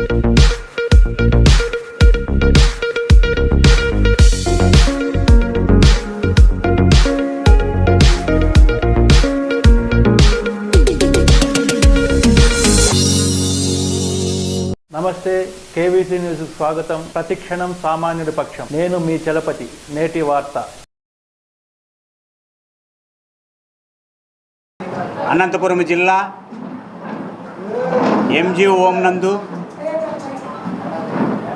నమస్తే, KVC news స్వాగతం. ప్రతిక్షణం సామాన్యుడి పక్షం. నేను మీ చలపతి. నేటి వార్త. అనంతపురం జిల్లా ఎంజీ ఓం నందు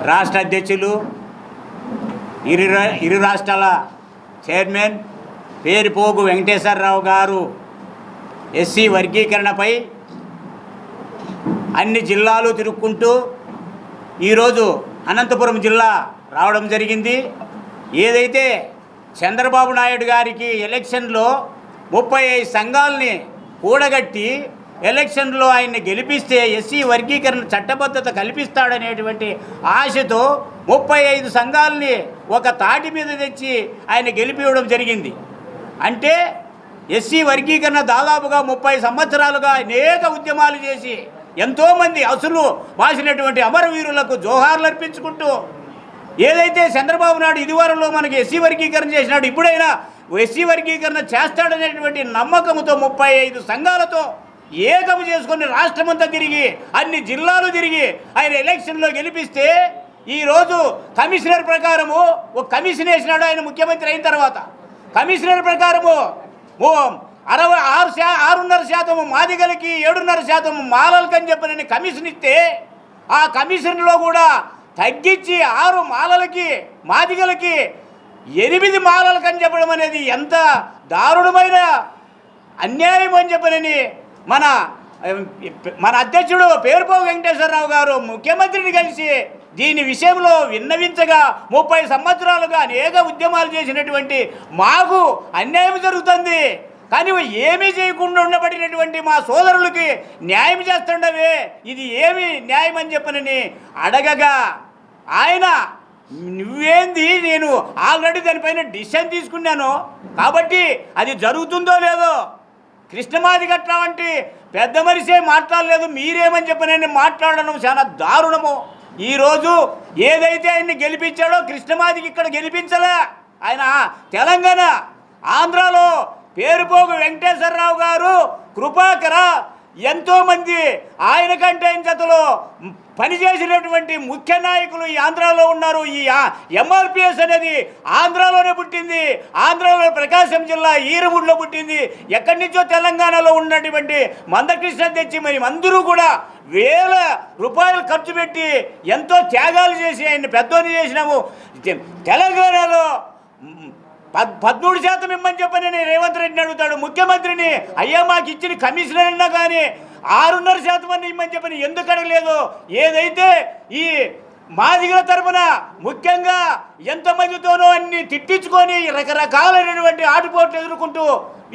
రాష్ట్ర అధ్యక్షులు, ఇరు రాష్ట్రాల చైర్మన్ పేరుపోగు వెంకటేశ్వరరావు గారు ఎస్సీ వర్గీకరణపై అన్ని జిల్లాలు తిరుక్కుంటూ ఈరోజు అనంతపురం జిల్లా రావడం జరిగింది. ఏదైతే చంద్రబాబు నాయుడు గారికి ఎలక్షన్లో 35 సంఘాలని కూడగట్టి ఎలక్షన్లో ఆయన్ని గెలిపిస్తే ఎస్సీ వర్గీకరణ చట్టబద్ధత కల్పిస్తాడనేటువంటి ఆశతో 35 సంఘాలని ఒక తాటి మీద తెచ్చి ఆయన గెలిపివ్వడం జరిగింది. అంటే ఎస్సీ వర్గీకరణ దాదాపుగా 30 సంవత్సరాలుగా అనేక ఉద్యమాలు చేసి ఎంతోమంది అసలు వాసినటువంటి అమరవీరులకు జోహార్లు అర్పించుకుంటూ ఏదైతే చంద్రబాబు నాయుడు ఇదివరలో మనకి ఎస్సీ వర్గీకరణ చేసినాడు, ఇప్పుడైనా ఎస్సీ వర్గీకరణ చేస్తాడనేటువంటి నమ్మకంతో 35 సంఘాలతో ఏకము చేసుకొని రాష్ట్రమంతా తిరిగి అన్ని జిల్లాలు తిరిగి ఆయన ఎలక్షన్లో గెలిపిస్తే ఈరోజు కమిషనర్ ప్రకారము ఒక కమిషన్ వేసినాడు ఆయన ముఖ్యమంత్రి అయిన తర్వాత. కమిషనర్ ప్రకారము 6.5% మాదిగలకి 7.5% మాలలకి అని చెప్పిన కమిషన్ ఇస్తే ఆ కమిషన్లో కూడా తగ్గించి 6 మాలలకి మాదిగలకి 8 మాలలకి అని చెప్పడం అనేది ఎంత దారుణమైన అన్యాయం అని చెప్పనని మన అధ్యక్షుడు పేరుపోగు వెంకటేశ్వరరావు గారు ముఖ్యమంత్రిని కలిసి దీని విషయంలో విన్నవించగా 30 సంవత్సరాలుగా అనేక ఉద్యమాలు చేసినటువంటి మాకు అన్యాయం జరుగుతుంది, కానీ ఏమీ చేయకుండా ఉండబడినటువంటి మా సోదరులకి న్యాయం చేస్తుండవే, ఇది ఏమి న్యాయం అని చెప్పనని అడగగా ఆయన నువ్వేంది, నేను ఆల్రెడీ దానిపైన డిసిషన్ తీసుకున్నాను కాబట్టి అది జరుగుతుందో లేదో, కృష్ణమాది గట్ల వంటి పెద్ద మనిషే మాట్లాడలేదు, మీరేమని చెప్పనని మాట్లాడడం చాలా దారుణము. ఈరోజు ఏదైతే ఆయన్ని గెలిపించాడో కృష్ణమాదికి ఇక్కడ గెలిపించలే, ఆయన తెలంగాణ ఆంధ్రాలో పేరుపోగు వెంకటేశ్వరరావు గారు కృపాకర ఎంతోమంది ఆయన కంటే జతలో పనిచేసినటువంటి ముఖ్య నాయకులు ఈ ఆంధ్రాలో ఉన్నారు. ఈ ఎంఆర్పిఎస్ అనేది ఆంధ్రాలోనే పుట్టింది, ఆంధ్రాలో ప్రకాశం జిల్లా ఈరముడిలో పుట్టింది. ఎక్కడి నుంచో తెలంగాణలో ఉన్నటువంటి మందకృష్ణ తెచ్చి మరి అందరూ కూడా వేల రూపాయలు ఖర్చు పెట్టి ఎంతో త్యాగాలు చేసి ఆయన్ని పెద్దోని చేసినాము. తెలంగాణలో 13% ఇమ్మని చెప్పని నేను రేవంత్ రెడ్డిని అడుగుతాడు ముఖ్యమంత్రిని, అయ్యా మాకు ఇచ్చిన కమిషనర్ అన్నా కానీ 6.5% అని ఇమ్మని చెప్పని ఎందుకు అడగలేదు? ఏదైతే ఈ మాదిగల తరఫున ముఖ్యంగా ఎంతమందితోనో అన్ని తిట్టించుకొని రకరకాలైనటువంటి ఆటుపోట్లు ఎదుర్కొంటూ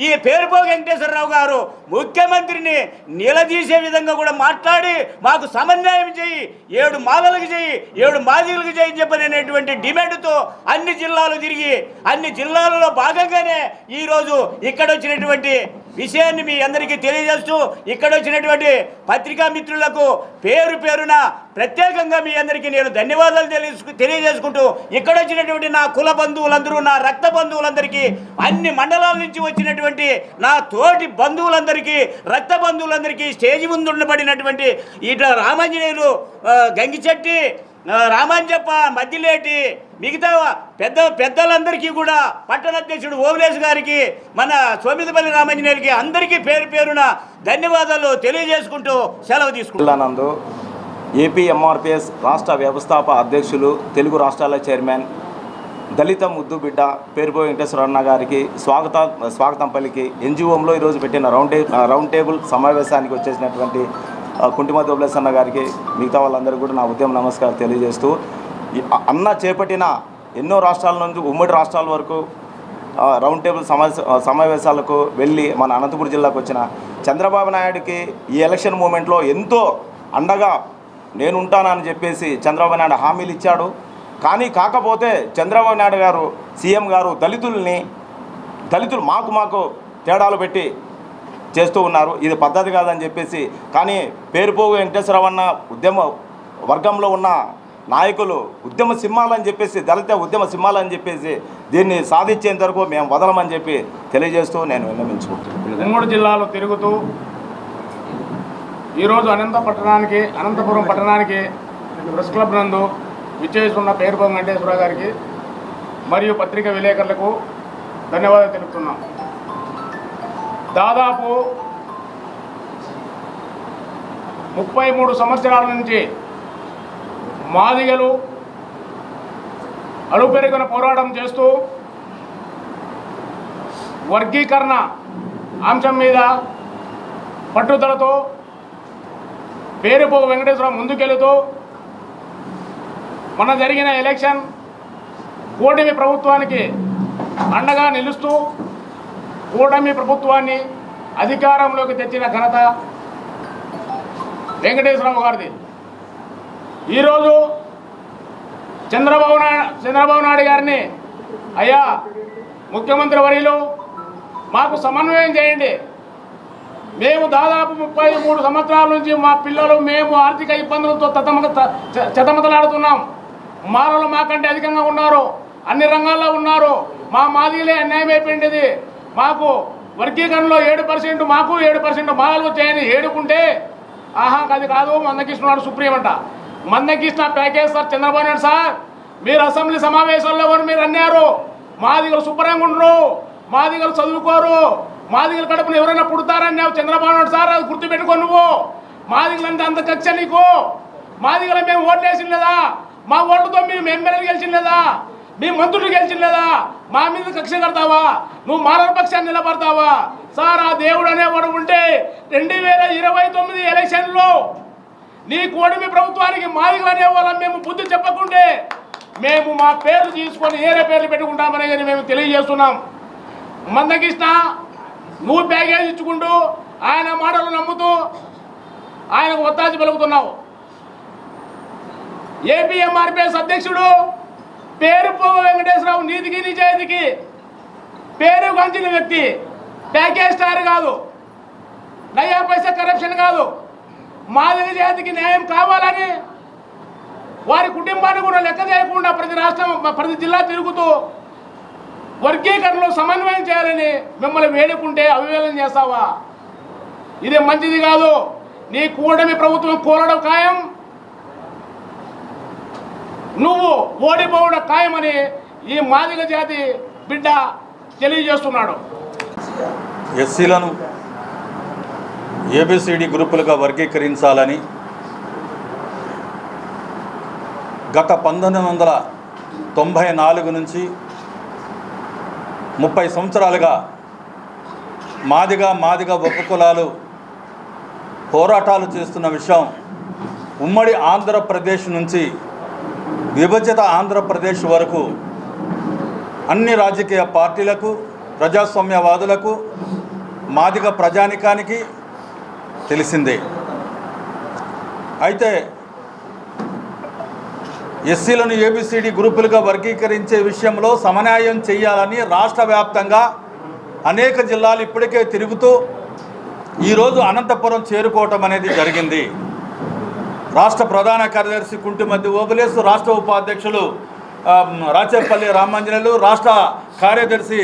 ఈ పేరుపోగు వెంకటేశ్వరరావు గారు ముఖ్యమంత్రిని నిలదీసే విధంగా కూడా మాట్లాడి మాకు సమన్వయం చేయి, 7 మాలలకు చేయి, 7 మాదిగలకు చేయి చెప్పనేటువంటి డిమాండ్తో అన్ని జిల్లాలు తిరిగి అన్ని జిల్లాలలో భాగంగానే ఈరోజు ఇక్కడ వచ్చినటువంటి విషయాన్ని మీ అందరికీ తెలియజేస్తూ ఇక్కడ వచ్చినటువంటి పత్రికా మిత్రులకు పేరు పేరున ప్రత్యేకంగా మీ అందరికీ నేను ధన్యవాదాలు తెలియజేసుకుంటూ ఇక్కడ వచ్చినటువంటి నా కుల బంధువులందరూ, నా రక్త బంధువులందరికీ, అన్ని మండలాల నుంచి వచ్చినటువంటి నా తోటి బంధువులందరికీ, రక్త బంధువులందరికీ, స్టేజి ముందు ఉండబడినటువంటి ఇట్లా రామాంజనేయులు, గంగిచెట్టి, రామాంజప్ప, మద్దిలేటి, మిగతా పెద్దలందరికీ కూడా పట్టణ అధ్యక్షుడు ఓవలేసు గారికి, మన సోమిదిపల్లి రామాంజనేయులకి అందరికీ పేరు పేరున ధన్యవాదాలు తెలియజేసుకుంటూ సెలవు తీసుకుంటున్నాను. ఏపీ ఎంఆర్పిఎస్ రాష్ట్ర వ్యవస్థాపక అధ్యక్షులు, తెలుగు రాష్ట్రాల చైర్మన్, దళిత ముద్దు బిడ్డ పేరుపోగు వెంకటేశ్వరన్న గారికి స్వాగతం పలికి ఎన్జిఓంలో ఈరోజు పెట్టిన రౌండ్ టేబుల్ సమావేశానికి వచ్చేసినటువంటి కుంటిమతి ఓబులేస్ అన్న గారికి, మిగతా వాళ్ళందరికీ కూడా నా ఉద్యమ నమస్కారం తెలియజేస్తూ, అన్న చేపట్టిన ఎన్నో రాష్ట్రాల నుంచి ఉమ్మడి రాష్ట్రాల వరకు రౌండ్ టేబుల్ సమావేశాలకు వెళ్ళి మన అనంతపురం జిల్లాకు వచ్చిన చంద్రబాబు నాయుడికి ఈ ఎలక్షన్ మూమెంట్లో ఎంతో అండగా నేను ఉంటానని చెప్పేసి చంద్రబాబు నాయుడు హామీలు ఇచ్చాడు. కానీ కాకపోతే చంద్రబాబు నాయుడు గారు సీఎం గారు దళితులు మాకు తేడాలు పెట్టి చేస్తూ ఉన్నారు, ఇది పద్ధతి కాదని చెప్పేసి. కానీ పేరుపోగు వెంకటేశ్వరరావు అన్న వర్గంలో ఉన్న నాయకులు ఉద్యమ సింహాలని చెప్పేసి, దళిత ఉద్యమ సింహాలని చెప్పేసి దీన్ని సాధించేంత వరకు మేము వదలమని చెప్పి తెలియజేస్తూ నేను విన్నవించుకుంటున్నాను. ఉమ్మడి జిల్లాలో తిరుగుతూ ఈరోజు అనంతపురం పట్టణానికి ప్రెస్ క్లబ్ నందు విచ్చేస్తున్న పేరుపోగు వెంకటేశ్వర గారికి మరియు పత్రికా విలేకరులకు ధన్యవాదాలు తెలుపుతున్నాం. దాదాపు 33 సంవత్సరాల నుంచి మాదిగలు అలుపెరుగున పోరాటం చేస్తూ వర్గీకరణ అంశం మీద పట్టుదలతో పేరుపోగు వెంకటేశ్వరరావు ముందుకెళుతూ మన జరిగిన ఎలక్షన్ కూటమి ప్రభుత్వానికి అండగా నిలుస్తూ కూటమి ప్రభుత్వాన్ని అధికారంలోకి తెచ్చిన ఘనత వెంకటేశ్వరరావు గారిది. ఈరోజు చంద్రబాబు నాయుడు గారిని, అయ్యా ముఖ్యమంత్రి వర్యులు మాకు సమన్వయం చేయండి, మేము దాదాపు 33 సంవత్సరాల నుంచి మా పిల్లలు మేము ఆర్థిక ఇబ్బందులతో చతమతలాడుతున్నాం, మానవులు మాకంటే అధికంగా ఉన్నారు, అన్ని రంగాల్లో ఉన్నారు, మా మాదిలే అన్యాయం అయిపోయింది, మాకు వర్గీకరణలో 7% మాకు 7% మాలు వచ్చాయని ఏడుకుంటే, ఆహా అది కాదు మందకృష్ణుడు సుప్రీం అంట, Manda Krishna package sir Chandrababu Naidu sir, మీరు అసెంబ్లీ సమావేశాల్లో మీరు అన్నారు మాదిగలు శుభ్రంగా ఉండరు, మాదిగలు చదువుకోరు, మాదిగల కడుపును ఎవరైనా పుడతారన్నావు చంద్రబాబు నాయుడు సార్, అది గుర్తుపెట్టుకో నువ్వు. మాదిగలంటే అంత కక్ష నీకు, మాదిగల మేము ఓట్లు వేసిన లేదా, మా ఓట్లతో మేము ఎమ్మెల్యేలు గెలిచిన లేదా, మీ మంత్రులు గెలిచిన లేదా, మా మీద కక్ష కడతావా, నువ్వు మానవ పక్షాన్ని నిలబడతావా సార్? ఆ దేవుడు అనేవాడు ఉంటే 2029 ఎలక్షన్లో నీ కూటమి ప్రభుత్వానికి మాదిగలు అనేవాళ్ళం మేము బుద్ధి చెప్పకుంటే మేము మా పేర్లు తీసుకొని ఏరే పేర్లు పెట్టుకుంటామని మేము తెలియజేస్తున్నాం. మందకృష్ణ నువ్వు ప్యాకేజ్ ఇచ్చుకుంటూ ఆయన మాటలు నమ్ముతూ ఆయనకు ఒత్తాచి పలుకుతున్నావు. ఏపీ ఎంఆర్పిఎస్ అధ్యక్షుడు పేరుపోగు వెంకటేశ్వరరావు నీతికి నిజాయితీకి పేరు గంచిన వ్యక్తి, ప్యాకేజ్ స్టార్ కాదు, నయా పైసా కరప్షన్ కాదు, మాదిగ జాతికి న్యాయం కావాలని వారి కుటుంబాన్ని కూడా లెక్క చేయకుండా ప్రతి జిల్లా తిరుగుతూ వర్గీకరణలో సమన్వయం చేయాలని మిమ్మల్ని వేడుకుంటే అవివేళన చేస్తావా? ఇది మంచిది కాదు. నీ కూటమి ప్రభుత్వం కూలడం ఖాయం, నువ్వు ఓడిపోవడం ఖాయమని ఈ మాదిగ జాతి బిడ్డ తెలియజేస్తున్నాడు. ఎస్సీలను ఏబిసిడి గ్రూపులుగా వర్గీకరించాలని గత 1994 నుంచి 30 సంవత్సరాలుగా మాదిగ ఉపకులాలు పోరాటాలు చేస్తున్న విషయం ఉమ్మడి ఆంధ్రప్రదేశ్ నుంచి విభజిత ఆంధ్రప్రదేశ్ వరకు అన్ని రాజకీయ పార్టీలకు, ప్రజాస్వామ్యవాదులకు, మాదిగ ప్రజానికానికి తెలిసిందే. అయితే ఎస్సీలను ఏబిసిడి గ్రూపులుగా వర్గీకరించే విషయంలో సమన్వయం చేయాలని రాష్ట్ర వ్యాప్తంగా అనేక జిల్లాలు ఇప్పటికే తిరుగుతూ ఈరోజు అనంతపురం చేరుకోవటం అనేది జరిగింది. రాష్ట్ర ప్రధాన కార్యదర్శి కుంటిమద్ది ఓబులేసు, రాష్ట్ర ఉపాధ్యక్షులు రాచేపల్లి రామాంజనేయులు, రాష్ట్ర కార్యదర్శి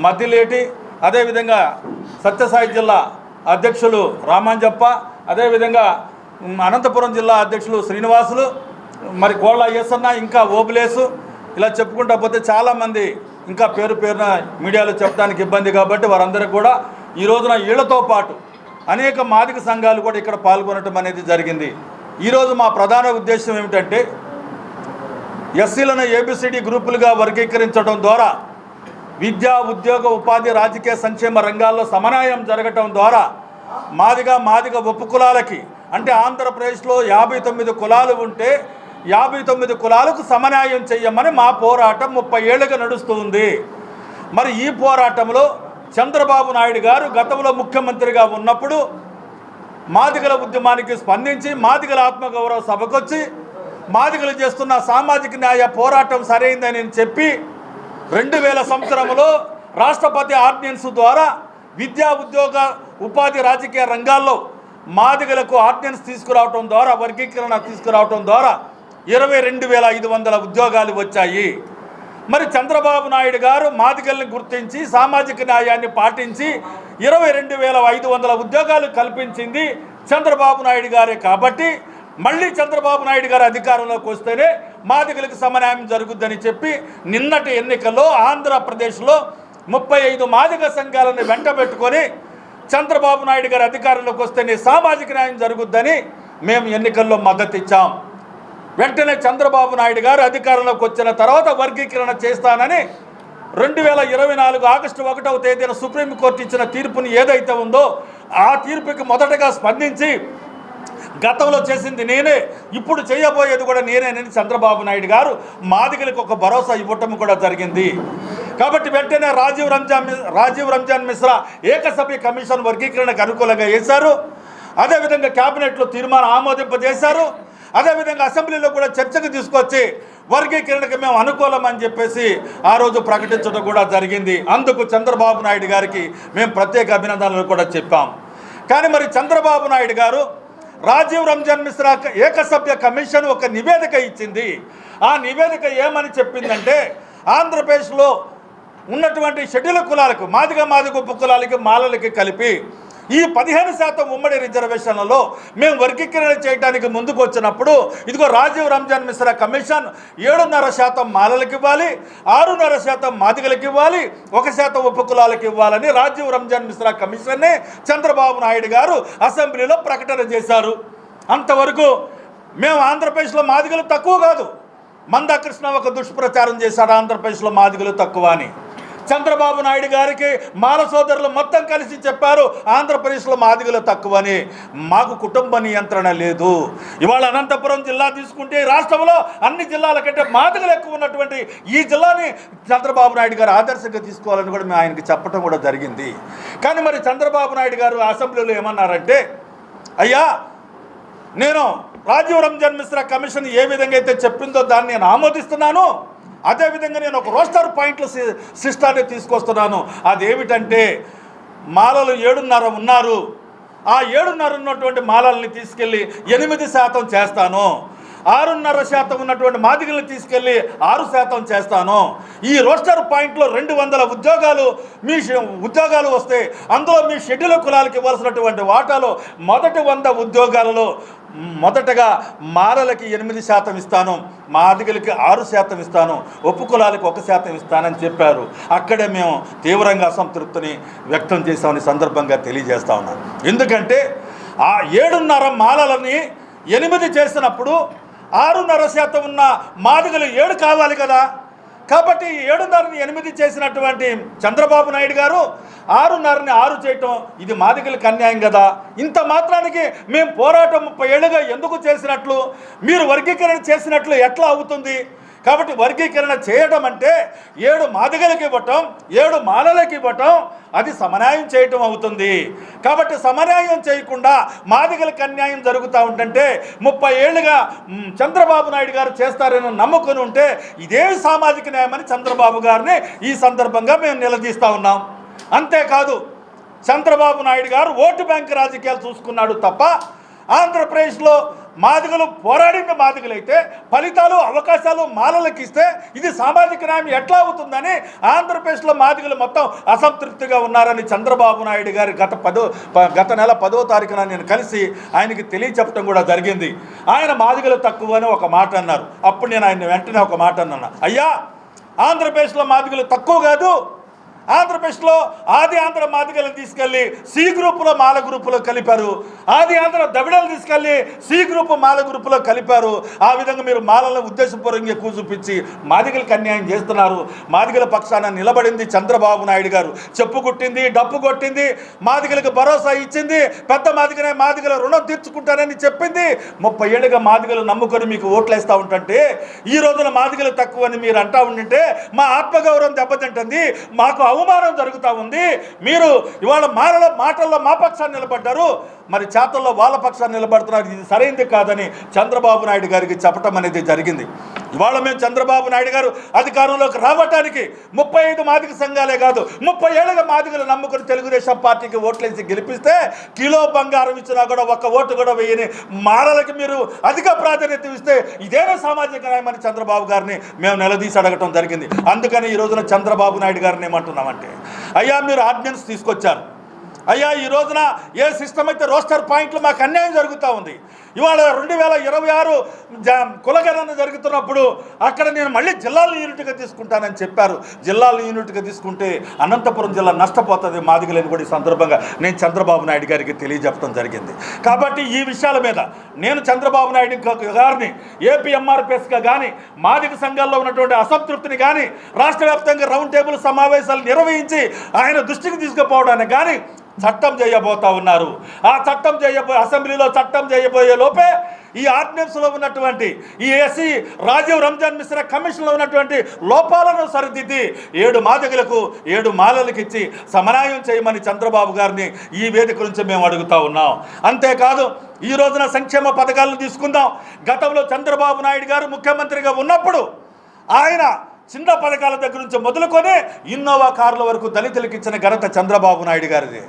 మద్దిలేటి, అదేవిధంగా సత్యసాయి జిల్లా అధ్యక్షులు రామాంజప్ప, అదేవిధంగా అనంతపురం జిల్లా అధ్యక్షులు శ్రీనివాసులు, మరి కోళ్ళ అయ్యసన్న, ఇంకా ఓబులేసు, ఇలా చెప్పుకుంటా పోతే చాలామంది ఇంకా పేరున మీడియాలో చెప్పడానికి ఇబ్బంది కాబట్టి వారందరికీ కూడా ఈ రోజున వీళ్లతో పాటు అనేక మాదిగ సంఘాలు కూడా ఇక్కడ పాల్గొనడం అనేది జరిగింది. ఈరోజు మా ప్రధాన ఉద్దేశం ఏమిటంటే ఎస్సీలను ఏబిసిడి గ్రూపులుగా వర్గీకరించడం ద్వారా విద్యా, ఉద్యోగ, ఉపాధి, రాజకీయ, సంక్షేమ రంగాల్లో సమన్వయం జరగటం ద్వారా మాదిగ ఉపకులాలకి, అంటే ఆంధ్రప్రదేశ్లో 59 కులాలు ఉంటే 59 కులాలకు సమన్వయం చెయ్యమని మా పోరాటం 30 ఏళ్ళుగా నడుస్తుంది. మరి ఈ పోరాటంలో చంద్రబాబు నాయుడు గారు గతంలో ముఖ్యమంత్రిగా ఉన్నప్పుడు మాదిగల ఉద్యమానికి స్పందించి మాదిగల ఆత్మగౌరవ సభకొచ్చి మాదిగలు చేస్తున్న సామాజిక న్యాయ పోరాటం సరైందని చెప్పి 2000 సంవత్సరంలో రాష్ట్రపతి ఆర్డినెన్స్ ద్వారా విద్యా, ఉద్యోగ, ఉపాధి, రాజకీయ రంగాల్లో మాదిగలకు ఆర్డినెన్స్ తీసుకురావటం ద్వారా, వర్గీకరణ తీసుకురావటం ద్వారా 22,500 ఉద్యోగాలు వచ్చాయి. మరి చంద్రబాబు నాయుడు గారు మాదిగల్ని గుర్తించి సామాజిక న్యాయాన్ని పాటించి 22,500 ఉద్యోగాలు కల్పించింది చంద్రబాబు నాయుడు గారే. కాబట్టి మళ్ళీ చంద్రబాబు నాయుడు గారు అధికారంలోకి వస్తేనే మాదిగలకు సమన్యాయం జరుగుద్దని చెప్పి నిన్నటి ఎన్నికల్లో ఆంధ్రప్రదేశ్లో 35 మాదిగ సంఘాలను వెంటబెట్టుకొని చంద్రబాబు నాయుడు గారు అధికారంలోకి వస్తేనే సామాజిక న్యాయం జరుగుద్దని మేము ఎన్నికల్లో మద్దతు ఇచ్చాం. వెంటనే చంద్రబాబు నాయుడు గారు అధికారంలోకి వచ్చిన తర్వాత వర్గీకరణ చేస్తానని 2024 ఆగస్టు 1వ తేదీన సుప్రీంకోర్టు ఇచ్చిన తీర్పుని ఏదైతే ఉందో ఆ తీర్పుకి మొదటగా స్పందించి గతంలో చేసింది నేనే, ఇప్పుడు చేయబోయేది కూడా నేనేనని చంద్రబాబు నాయుడు గారు మాదిగలకు ఒక భరోసా ఇవ్వటం కూడా జరిగింది. కాబట్టి వెంటనే రాజీవ్ రంజాన్ మిశ్రా ఏకసభ్య కమిషన్ వర్గీకరణకు అనుకూలంగా వేశారు. అదేవిధంగా క్యాబినెట్లో తీర్మానం ఆమోదింపజేశారు. అదేవిధంగా అసెంబ్లీలో కూడా చర్చకు తీసుకొచ్చి వర్గీకరణకు మేము అనుకూలమని చెప్పేసి ఆ రోజు ప్రకటించడం కూడా జరిగింది. అందుకు చంద్రబాబు నాయుడు గారికి మేము ప్రత్యేక అభినందనలు కూడా చెప్పాం. కానీ మరి చంద్రబాబు నాయుడు గారు రాజీవ్ రంజాన్ మిశ్రా ఏకసభ్య కమిషన్ ఒక నివేదిక ఇచ్చింది. ఆ నివేదిక ఏమని చెప్పిందంటే ఆంధ్రప్రదేశ్లో ఉన్నటువంటి షెడ్యూల్ కులాలకు మాదిగ ఉప కులాలకి మాలలకి కలిపి ఈ 15% ఉమ్మడి రిజర్వేషన్లలో మేము వర్గీకరణ చేయడానికి ముందుకు వచ్చినప్పుడు ఇదిగో రాజీవ్ రంజాన్ మిశ్రా కమిషన్ 7.5% మాలలకు ఇవ్వాలి, 6.5% మాదిగలకు ఇవ్వాలి, 1% ఉప కులాలకు ఇవ్వాలని రాజీవ్ రంజాన్ మిశ్రా కమిషన్నే చంద్రబాబు నాయుడు గారు అసెంబ్లీలో ప్రకటన చేశారు. అంతవరకు మేము ఆంధ్రప్రదేశ్లో మాదిగలు తక్కువ కాదు, మందాకృష్ణ ఒక దుష్ప్రచారం చేశాడు ఆంధ్రప్రదేశ్లో మాదిగలు తక్కువ అని. చంద్రబాబు నాయుడు గారికి మాల సోదరులు మొత్తం కలిసి చెప్పారు ఆంధ్రప్రదేశ్లో మాదిగలు తక్కువని. మాకు కుటుంబ నియంత్రణ లేదు. ఇవాళ అనంతపురం జిల్లా తీసుకుంటే రాష్ట్రంలో అన్ని జిల్లాల కంటే మాదిగలు ఎక్కువ ఉన్నటువంటి ఈ జిల్లాని చంద్రబాబు నాయుడు గారు ఆదర్శంగా తీసుకోవాలని కూడా మేము ఆయనకి చెప్పడం కూడా జరిగింది. కానీ మరి చంద్రబాబు నాయుడు గారు అసెంబ్లీలో ఏమన్నారంటే, అయ్యా నేను రాజీవ్ రంజాన్ మిశ్రా కమిషన్ ఏ విధంగా అయితే చెప్పిందో దాన్ని నేను ఆమోదిస్తున్నాను, అదేవిధంగా నేను ఒక రోస్టర్ పాయింట్ల సిస్టాన్ని తీసుకొస్తున్నాను. అదేమిటంటే మాలలు 7.5 ఉన్నారు, ఆ 7.5 ఉన్నటువంటి మాలల్ని తీసుకెళ్ళి 8% చేస్తాను, 6.5% ఉన్నటువంటి మాదిగల్ని తీసుకెళ్ళి 6% చేస్తాను. ఈ రోస్టర్ పాయింట్లో 200 ఉద్యోగాలు వస్తే అందులో మీ షెడ్యూల్ కులాలకు ఇవ్వాల్సినటువంటి వాటాలో మొదటి 100 ఉద్యోగాలలో మొదటగా మాలలకి 8% ఇస్తాను, మాదిగలకి 6% ఇస్తాను, ఉప కులాలకు 1% ఇస్తానని చెప్పారు. అక్కడే మేము తీవ్రంగా అసంతృప్తిని వ్యక్తం చేస్తామని సందర్భంగా తెలియజేస్తా ఉన్నాను. ఎందుకంటే ఆ 7.5 మాలలని 8 చేసినప్పుడు 6.5% ఉన్న మాదిగలు 7 కావాలి కదా. కాబట్టి 7.5ని 8 చేసినటువంటి చంద్రబాబు నాయుడు గారు 6.5ని 6 చేయటం ఇది మాదిగలకు అన్యాయం కదా. ఇంత మాత్రానికి మేము పోరాటం 30 ఏళ్ళుగా ఎందుకు చేసినట్లు, మీరు వర్గీకరణ చేసినట్లు ఎట్లా అవుతుంది? కాబట్టి వర్గీకరణ చేయడం అంటే 7 మాదిగలకి ఇవ్వటం, 7 మాలలకి ఇవ్వటం, అది సమన్యాయం చేయటం అవుతుంది. కాబట్టి సమన్యాయం చేయకుండా మాదిగలకు అన్యాయం జరుగుతూ ఉంటుంటే 30 ఏళ్ళుగా చంద్రబాబు నాయుడు గారు చేస్తారని నమ్ముకొని ఉంటే ఇదేమి సామాజిక న్యాయమని చంద్రబాబు గారిని ఈ సందర్భంగా మేము నిలదీస్తూ ఉన్నాం. అంతేకాదు చంద్రబాబు నాయుడు గారు ఓటు బ్యాంక్ రాజకీయాలు చూసుకున్నాడు తప్ప ఆంధ్రప్రదేశ్లో మాదిగలు పోరాడిన మాదిగలైతే ఫలితాలు అవకాశాలు మాలలకు ఇస్తే ఇది సామాజిక న్యాయం ఎట్లా అవుతుందని ఆంధ్రప్రదేశ్లో మాదిగలు మొత్తం అసంతృప్తిగా ఉన్నారని చంద్రబాబు నాయుడు గారి గత నెల 10వ తారీఖున నేను కలిసి ఆయనకి తెలియచెప్పడం కూడా జరిగింది. ఆయన మాదిగలు తక్కువ అని ఒక మాట అన్నారు. అప్పుడు నేను ఆయన వెంటనే ఒక మాట అన్నా, అయ్యా ఆంధ్రప్రదేశ్లో మాదిగలు తక్కువ కాదు, ఆంధ్రప్రదేశ్లో ఆది ఆంధ్ర మాదిగలను తీసుకెళ్ళి సి గ్రూపులో మాల గ్రూపులో కలిపారు, ఆది ఆంధ్ర దవిడలు తీసుకెళ్ళి సి గ్రూపు మాల గ్రూపులో కలిపారు. ఆ విధంగా మీరు మాలలను ఉద్దేశపూర్వకంగా ఎక్కువ చూపించి మాదిగలకు అన్యాయం చేస్తున్నారు. మాదిగల పక్షాన నిలబడింది చంద్రబాబు నాయుడు గారు. చెప్పు కొట్టింది, డప్పు కొట్టింది, మాదిగలకు భరోసా ఇచ్చింది, పెద్ద మాదిగనే మాదిగల రుణం తీర్చుకుంటారని చెప్పింది. 30 ఏళ్ళుగా మాదిగలు నమ్ముకొని మీకు ఓట్లేస్తూ ఉంటుంటే ఈ రోజున మాదిగలు తక్కువ అని మీరు అంటూ ఉంటుంటే మా ఆత్మగౌరవం దెబ్బతింటుంది, మాకు అవమానం జరుగుతూ ఉంది. మీరు ఇవాళ మాటల్లో మా పక్షాన్ని నిలబడ్డారు, మరి చేతల్లో వాళ్ళ పక్షాన్ని నిలబడుతున్నారు. ఇది సరైనది కాదని చంద్రబాబు నాయుడు గారికి చెప్పటం అనేది జరిగింది. ఇవాళ మేము చంద్రబాబు నాయుడు గారు అధికారంలోకి రావటానికి 35 మాదిగ సంఘాలే కాదు 30 ఏళ్ళుగా మాదిగలు నమ్ముకుని తెలుగుదేశం పార్టీకి ఓట్లేసి గెలిపిస్తే కిలో బంగారం ఇచ్చినా కూడా ఒక్క ఓటు కూడా వేయని మాలలకి మీరు అధిక ప్రాధాన్యత ఇస్తే ఇదేనా సామాజిక న్యాయమని చంద్రబాబు గారిని మేము నిలదీసి అడగటం జరిగింది. అందుకని ఈ రోజున చంద్రబాబు నాయుడు గారిని ఏమంటున్నామంటే, అయ్యా మీరు ఆర్డినెన్స్ తీసుకొచ్చారు, అయ్యా ఈ రోజున ఏ సిస్టమ్ అయితే రోస్టర్ పాయింట్లు మాకు అన్యాయం జరుగుతూ ఉంది. ఇవాళ 2026 కులగణన జరుగుతున్నప్పుడు అక్కడ నేను మళ్ళీ జిల్లాల యూనిట్గా తీసుకుంటానని చెప్పారు. జిల్లాల యూనిట్గా తీసుకుంటే అనంతపురం జిల్లా నష్టపోతుంది మాదిగలని కూడా ఈ సందర్భంగా నేను చంద్రబాబు నాయుడు గారికి తెలియజెప్పడం జరిగింది. కాబట్టి ఈ విషయాల మీద నేను చంద్రబాబు నాయుడు గారిని ఏపీ ఎంఆర్పిఎస్గా కానీ మాదిగ సంఘాల్లో ఉన్నటువంటి అసంతృప్తిని కానీ రాష్ట్ర వ్యాప్తంగా రౌండ్ టేబుల్ సమావేశాలు నిర్వహించి ఆయన దృష్టికి తీసుకుపోవడానికి కానీ చట్టం చేయబోతా ఉన్నారు. ఆ చట్టం అసెంబ్లీలో చట్టం చేయబోయే లోపే ఈ ఆర్డినెన్స్లో ఉన్నటువంటి ఈ ఎస్సీ రాజీవ్ రంజాన్ మిశ్రా కమిషన్లో ఉన్నటువంటి లోపాలను సరిదిద్ది 7 మాదిగలకు 7 మాలలకు ఇచ్చి సమన్వయం చేయమని చంద్రబాబు గారిని ఈ వేదిక నుంచి మేము అడుగుతా ఉన్నాం. అంతేకాదు ఈ రోజున సంక్షేమ పథకాలను తీసుకుందాం. గతంలో చంద్రబాబు నాయుడు గారు ముఖ్యమంత్రిగా ఉన్నప్పుడు ఆయన చిన్న పథకాల దగ్గర నుంచి మొదలుకొని ఇన్నోవా కార్ల వరకు దళితులకు ఇచ్చిన ఘనత చంద్రబాబు నాయుడు గారిది.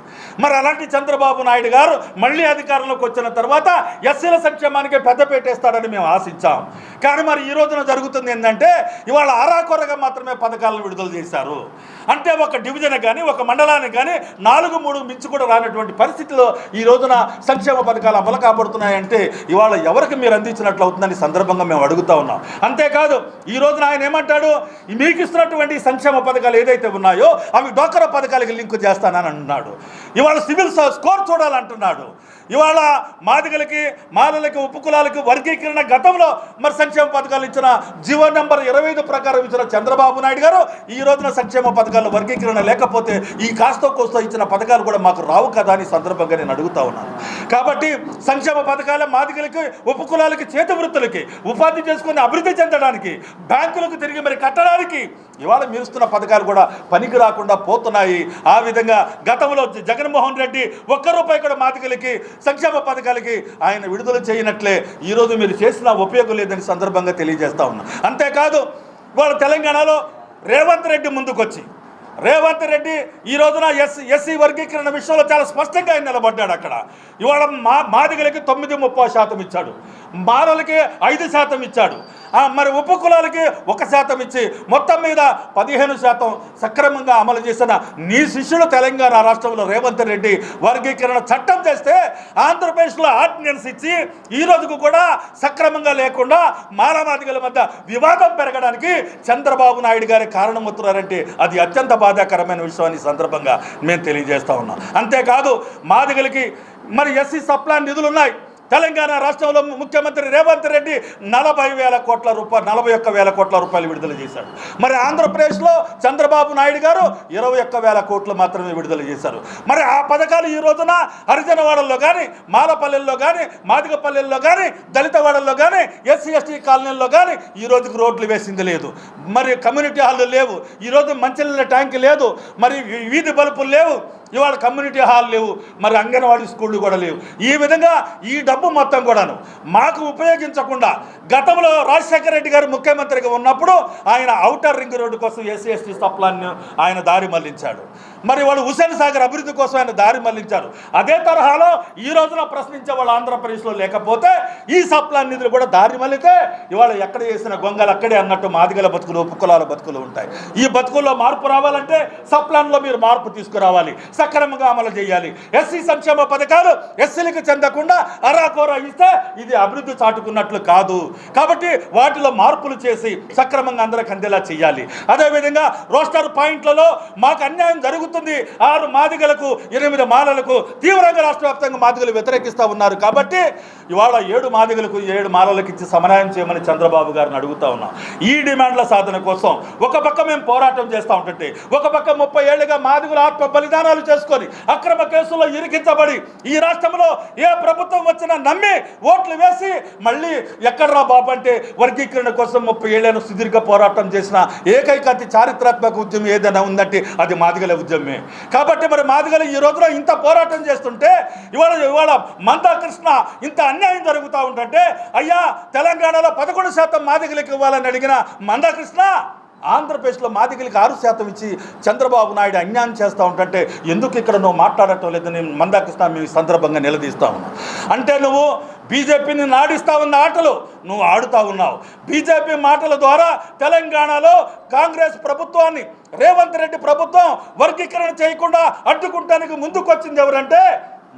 మరి అలాంటి చంద్రబాబు నాయుడు గారు మళ్ళీ అధికారంలోకి వచ్చిన తర్వాత ఎస్సీల సంక్షేమానికి పెద్ద పెట్టేస్తాడని మేము ఆశించాం. కానీ మరి ఈ రోజున జరుగుతుంది ఏంటంటే ఇవాళ ఆరాకొరగా మాత్రమే పథకాలను విడుదల చేశారు. అంటే ఒక డివిజన్ కానీ ఒక మండలానికి కానీ 4-3 మించి కూడా రానటువంటి పరిస్థితిలో ఈ రోజున సంక్షేమ పథకాలు అమలు కాబడుతున్నాయంటే ఇవాళ ఎవరికి మీరు అందించినట్లు అవుతుందని సందర్భంగా మేము అడుగుతా ఉన్నాం. అంతేకాదు ఈ రోజున ఆయన ఏమంటాడు, మీకు ఇస్తున్నటువంటి సంక్షేమ పథకాలు ఏదైతే ఉన్నాయో అవి డోక్రా పథకాలకి లింకు చేస్తానని అంటున్నాడు. ఇవాళ సివిల్ స్కోర్ చూడాలంటున్నాడు. ఇవాళ మాదిగలకి మాలలకి ఉపకులాలకి వర్గీకరణ గతంలో మరి సంక్షేమ పథకాలు ఇచ్చిన జీవో నెంబర్ 25 ప్రకారం ఇచ్చిన చంద్రబాబు నాయుడు గారు ఈ రోజున సంక్షేమ పథకాల వర్గీకరణ లేకపోతే ఈ కాస్తో కోస్తో ఇచ్చిన పథకాలు కూడా మాకు రావు కదా అని సందర్భంగా నేను అడుగుతా ఉన్నాను. కాబట్టి సంక్షేమ పథకాల మాదిగలకి ఉపకులాలకి చేతి వృత్తులకి ఉపాధి చేసుకుని అభివృద్ధి చెందడానికి బ్యాంకులకు తిరిగి మరి కట్టడానికి ఇవాళ మీరుస్తున్న పథకాలు కూడా పనికి రాకుండా పోతున్నాయి. ఆ విధంగా గతంలో జగన్మోహన్ రెడ్డి ₹1 కూడా మాదిగలకి సంక్షేమ పథకాలకి ఆయన విడుదల చేయనట్లే ఈరోజు మీరు చేసిన ఉపయోగం లేదని సందర్భంగా తెలియజేస్తా ఉన్నా. అంతేకాదు ఇవాళ తెలంగాణలో రేవంత్ రెడ్డి ముందుకొచ్చి రేవంత్ రెడ్డి ఈ రోజున ఎస్సీ వర్గీకరణ విషయంలో చాలా స్పష్టంగా ఆయన నిలబడ్డాడు. అక్కడ ఇవాళ మాదిగలకి 9.30% ఇచ్చాడు, మాలలకి 5% ఇచ్చాడు, మరి ఉపకులాలకి 1% ఇచ్చి మొత్తం మీద 15% సక్రమంగా అమలు చేసిన నీ శిష్యులు తెలంగాణ రాష్ట్రంలో రేవంత్ రెడ్డి వర్గీకరణ చట్టం చేస్తే ఆంధ్రప్రదేశ్లో ఆర్డినెన్స్ ఇచ్చి ఈ రోజుకు కూడా సక్రమంగా లేకుండా మాలమాదిగల మధ్య వివాదం పెరగడానికి చంద్రబాబు నాయుడు గారి కారణమవుతున్నారంటే అది అత్యంత బాధాకరమైన విషయాన్ని సందర్భంగా మేము తెలియజేస్తా ఉన్నాం. అంతేకాదు మాదిగలకి మరి ఎస్సీ సప్లాన్ నిధులు ఉన్నాయి. తెలంగాణ రాష్ట్రంలో ముఖ్యమంత్రి రేవంత్ రెడ్డి 41,000 కోట్ల రూపాయలు విడుదల చేశాడు. మరి ఆంధ్రప్రదేశ్లో చంద్రబాబు నాయుడు గారు 21,000 కోట్లు మాత్రమే విడుదల చేశారు. మరి ఆ పథకాలు ఈ రోజున హరిజనవాడల్లో కానీ మాలపల్లెల్లో కానీ మాదిగపల్లెల్లో కానీ దళితవాడల్లో కానీ ఎస్సీ ఎస్టీ కాలనీల్లో కానీ ఈ రోజుకి రోడ్లు వేసింది లేదు, మరి కమ్యూనిటీ హాళ్ళు లేవు, ఈరోజు మంచినీళ్ళ ట్యాంక్ లేదు, మరి వీధి బల్బులు లేవు, ఇవాళ కమ్యూనిటీ హాల్ లేవు, మరి అంగన్వాడీ స్కూళ్ళు కూడా లేవు. ఈ విధంగా ఈ డబ్బు మొత్తం కూడాను మాకు ఉపయోగించకుండా గతంలో రాజశేఖర రెడ్డి గారు ముఖ్యమంత్రిగా ఉన్నప్పుడు ఆయన ఔటర్ రింగ్ రోడ్డు కోసం ఎస్సీ ఎస్టీ సప్లాన్ని ఆయన దారి మళ్లించాడు. మరి వాళ్ళు హుస్సేన్ సాగర్ అభివృద్ధి కోసం ఆయన దారి మళ్లించారు. అదే తరహాలో ఈ రోజున ప్రశ్నించే వాళ్ళు ఆంధ్రప్రదేశ్లో లేకపోతే ఈ సప్లాన్ నిధులు కూడా దారి మళ్లితే ఇవాళ ఎక్కడ చేసిన గొంగలు అక్కడే అన్నట్టు మాదిగల బతుకులు ఉపకులాల బతుకులు ఉంటాయి. ఈ బతుకుల్లో మార్పు రావాలంటే సప్లాన్లో మీరు మార్పు తీసుకురావాలి, సక్రమంగా అమలు చేయాలి. ఎస్సీ సంక్షేమ పథకాలు ఎస్సీలకు చెందకుండా అరాకోరా ఇస్తే ఇది అభివృద్ధి చాటుకున్నట్లు కాదు. కాబట్టి వాటిలో మార్పులు చేసి సక్రమంగా అందరికి అందేలా చేయాలి. అదేవిధంగా రోస్టర్ పాయింట్లలో మాకు అన్యాయం జరుగుతుంది. 6 మాదిగలకు 8 మాలలకు తీవ్రంగా రాష్ట్ర వ్యాప్తంగా మాదిగలు వ్యతిరేకిస్తూ ఉన్నారు. కాబట్టి ఇవాళ 7 మాదిగలకు 7 మాలలకు ఇచ్చి సమన్వయం చేయమని చంద్రబాబు గారిని అడుగుతా ఉన్నాం. ఈ డిమాండ్ల సాధన కోసం ఒక పక్క మేము పోరాటం చేస్తూ ఉంటుంటే ఒక పక్క 30 ఏళ్లుగా మాదిగలు ఆత్మ బలిదానాలు చేసుకొని అక్రమ కేసుల్లో ఇరికించబడి ఈ రాష్ట్రంలో ఏ ప్రభుత్వం వచ్చినా నమ్మి ఓట్లు వేసి మళ్ళీ ఎక్కడరా బాబు అంటే వర్గీకరణ కోసం 30 ఏళ్లను సుదీర్ఘ పోరాటం చేసిన ఏకైక చారిత్రాత్మక ఉద్యమం ఏదైనా ఉందంటే అది మాదిగల ఉద్యమం. మాదిగలమే. కాబట్టి మరి మాదిగలు ఈ రోజున ఇంత పోరాటం చేస్తుంటే ఇవాళ మందాకృష్ణ ఇంత అన్యాయం జరుగుతూ ఉంటుంటే అయ్యా తెలంగాణలో 11% మాదిగలకు ఇవ్వాలని అడిగిన మందాకృష్ణ ఆంధ్రప్రదేశ్లో మాదిగలకి 6% ఇచ్చి చంద్రబాబు నాయుడు అన్యాయం చేస్తూ ఉంటుంటే ఎందుకు ఇక్కడ నువ్వు మాట్లాడటం లేదని మందాకృష్ణ మీ సందర్భంగా నిలదీస్తా ఉన్నావు. అంటే నువ్వు బీజేపీని నాడిస్తా ఉన్న ఆటలు నువ్వు ఆడుతూ ఉన్నావు. బీజేపీ మాటల ద్వారా తెలంగాణలో కాంగ్రెస్ ప్రభుత్వాన్ని రేవంత్ రెడ్డి ప్రభుత్వం వర్గీకరణ చేయకుండా అడ్డుకుంటానికి ముందుకొచ్చింది ఎవరంటే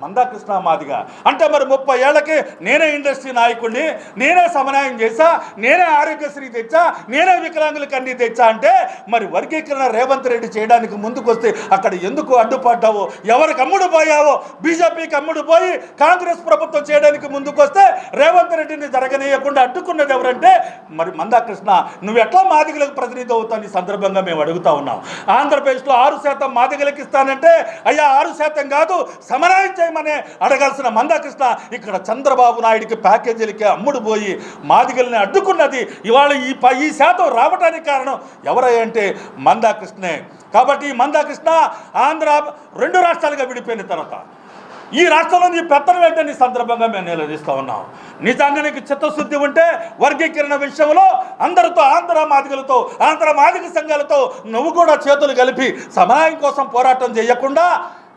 మందాకృష్ణ మాదిగ. అంటే మరి 30 ఏళ్లకి నేనే ఇండస్ట్రీ నాయకుడిని, నేనే సమన్వయం చేశా, నేనే ఆరోగ్యశ్రీ తెచ్చా, నేనే వికలాంగులకు అన్నీ తెచ్చా అంటే మరి వర్గీకరణ రేవంత్ రెడ్డి చేయడానికి ముందుకొస్తే అక్కడ ఎందుకు అడ్డుపడ్డావో, ఎవరికి అమ్ముడు పోయావో, బీజేపీకి అమ్ముడు పోయి కాంగ్రెస్ ప్రభుత్వం చేయడానికి ముందుకొస్తే రేవంత్ రెడ్డిని జరగనీయకుండా అడ్డుకున్నది ఎవరంటే మరి మందాకృష్ణ. నువ్వు ఎట్లా మాదిగలకు ప్రతినిధి అవుతావు? ఈ సందర్భంగా మేము అడుగుతా ఉన్నాం. ఆంధ్రప్రదేశ్లో 6% మాదిగలకు ఇస్తానంటే అయ్యా 6% కాదు సమన్వయం చేయమని అడగాల్సిన మందాకృష్ణ ఇక్కడ చంద్రబాబు నాయుడికి ప్యాకేజీలకి అమ్ముడు పోయి మాదిగల్ని అడ్డుకున్నది. ఇవాళ ఈ శాతం రావడానికి కారణం ఎవరంటే మందాకృష్ణే. కాబట్టి ఈ మందాకృష్ణ ఆంధ్ర 2 రాష్ట్రాలుగా విడిపోయిన తర్వాత ఈ రాష్ట్రంలో నీ పెత్తనం ఏంటని ఈ సందర్భంగా మేము నిలదీస్తూ ఉన్నాం. నిజంగా నీకు చిత్తశుద్ధి ఉంటే వర్గీకరణ విషయంలో అందరితో ఆంధ్ర మాదిగలతో ఆంధ్ర మాదిగ సంఘాలతో నువ్వు కూడా చేతులు కలిపి సమన్వయం కోసం పోరాటం చేయకుండా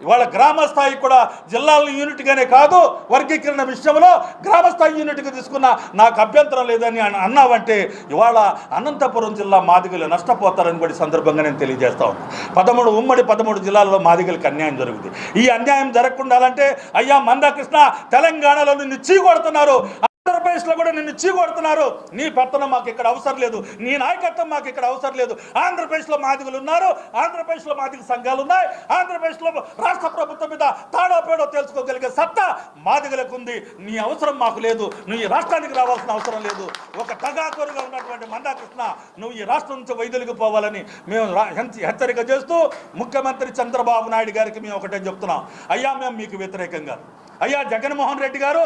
ఇవాళ గ్రామస్థాయి కూడా జిల్లాల యూనిట్గానే కాదు వర్గీకరణ విషయంలో గ్రామస్థాయి యూనిట్గా తీసుకున్న నాకు అభ్యంతరం లేదని అన్నావంటే ఇవాళ అనంతపురం జిల్లా మాదిగలు నష్టపోతారని కూడా సందర్భంగా నేను తెలియజేస్తా ఉన్నాను. ఉమ్మడి 13 జిల్లాల్లో మాదిగలకు అన్యాయం జరుగుతుంది. ఈ అన్యాయం జరగకుండాలంటే అయ్యా మందాకృష్ణ తెలంగాణలో నిన్ను చీకొడుతున్నారు, ఆంధ్రప్రదేశ్లో కూడా నిన్ను చీకొడుతున్నారు. నీ పెత్తనం మాకు ఇక్కడ అవసరం లేదు, నీ నాయకత్వం మాకు ఇక్కడ అవసరం లేదు. ఆంధ్రప్రదేశ్లో మాదిగలు ఉన్నారు, ఆంధ్రప్రదేశ్లో మాదిగ సంఘాలు ఉన్నాయి, ఆంధ్రప్రదేశ్లో రాష్ట్ర ప్రభుత్వం మీద తాడో పేడో తెలుసుకోగలిగే సత్తా మాదిగలకు ఉంది. నీ అవసరం మాకు లేదు, నువ్వు ఈ రాష్ట్రానికి రావాల్సిన అవసరం లేదు. ఒక తగాకోరుగా ఉన్నటువంటి మందాకృష్ణ నువ్వు ఈ రాష్ట్రం నుంచి వైదొలిగిపోవాలని మేము హెచ్చరిక చేస్తూ ముఖ్యమంత్రి చంద్రబాబు నాయుడు గారికి మేము ఒకటే చెప్తున్నాం. అయ్యా మేము మీకు వ్యతిరేకంగా, అయ్యా జగన్మోహన్ రెడ్డి గారు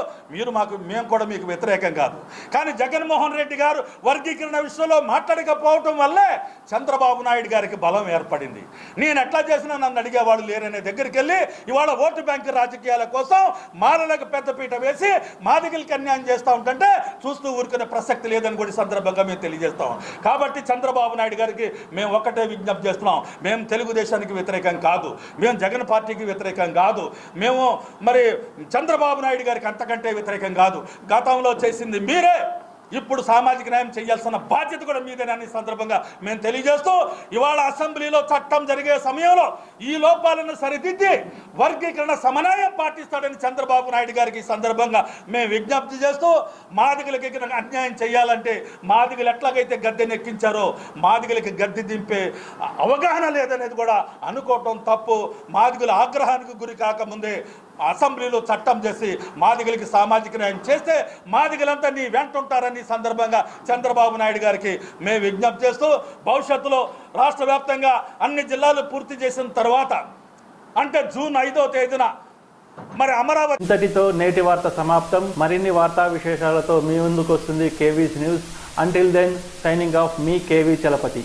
మేము కూడా మీకు వ్యతిరేకం కాదు. కానీ జగన్మోహన్ రెడ్డి గారు వర్గీకరణ విషయంలో మాట్లాడకపోవటం వల్లే చంద్రబాబు నాయుడు గారికి బలం ఏర్పడింది. నేను ఎట్లా చేసినా నన్ను అడిగేవాడు లేరనే దగ్గరికి వెళ్ళి ఇవాళ ఓటు బ్యాంకు రాజకీయాల కోసం మాలలకు పెద్దపీట వేసి మాదిగలకి అన్యాయం చేస్తూ ఉంటుంటే చూస్తూ ఊరుకునే ప్రసక్తి లేదని కూడా సందర్భంగా మేము తెలియజేస్తాం. కాబట్టి చంద్రబాబు నాయుడు గారికి మేము ఒక్కటే విజ్ఞప్తి చేస్తున్నాం. మేము తెలుగుదేశానికి వ్యతిరేకం కాదు, మేము జగన్ పార్టీకి వ్యతిరేకం కాదు, మేము మరి చంద్రబాబు నాయుడు గారికి అంతకంటే వ్యతిరేకం కాదు. గతంలో చేసింది మీరే, ఇప్పుడు సామాజిక న్యాయం చేయాల్సిన బాధ్యత కూడా మీదేనని సందర్భంగా మేము తెలియజేస్తూ ఇవాళ అసెంబ్లీలో చట్టం జరిగే సమయంలో ఈ లోపాలను సరిదిద్ది వర్గీకరణ సమన్వయం పాటిస్తాడని చంద్రబాబు నాయుడు గారికి సందర్భంగా మేము విజ్ఞప్తి చేస్తూ మాదిగలకి అన్యాయం చేయాలంటే మాదిగలు ఎట్లాగైతే గద్దెనెక్కించారో మాదిగలకి గద్దె దింపే అవగాహన లేదనేది కూడా అనుకోవటం తప్పు. మాదిగల ఆగ్రహానికి గురి కాకముందే అసెంబ్లీలో చట్టం చేసి మాదిగలకి సామాజిక న్యాయం చేస్తే మాదిగలంతా నీ వెంట ఉంటారని సందర్భంగా చంద్రబాబు నాయుడు గారికి మేము విజ్ఞప్తి చేస్తూ భవిష్యత్తులో రాష్ట్ర వ్యాప్తంగా అన్ని జిల్లాలు పూర్తి చేసిన తర్వాత అంటే జూన్ 5వ తేదీన మరి అమరావతి. ఇంతటితో నేటి వార్త సమాప్తం. మరిన్ని వార్తా విశేషాలతో మీ ముందుకు వస్తుంది KV's News. Until then signing off మీ కేవీ చలపతి.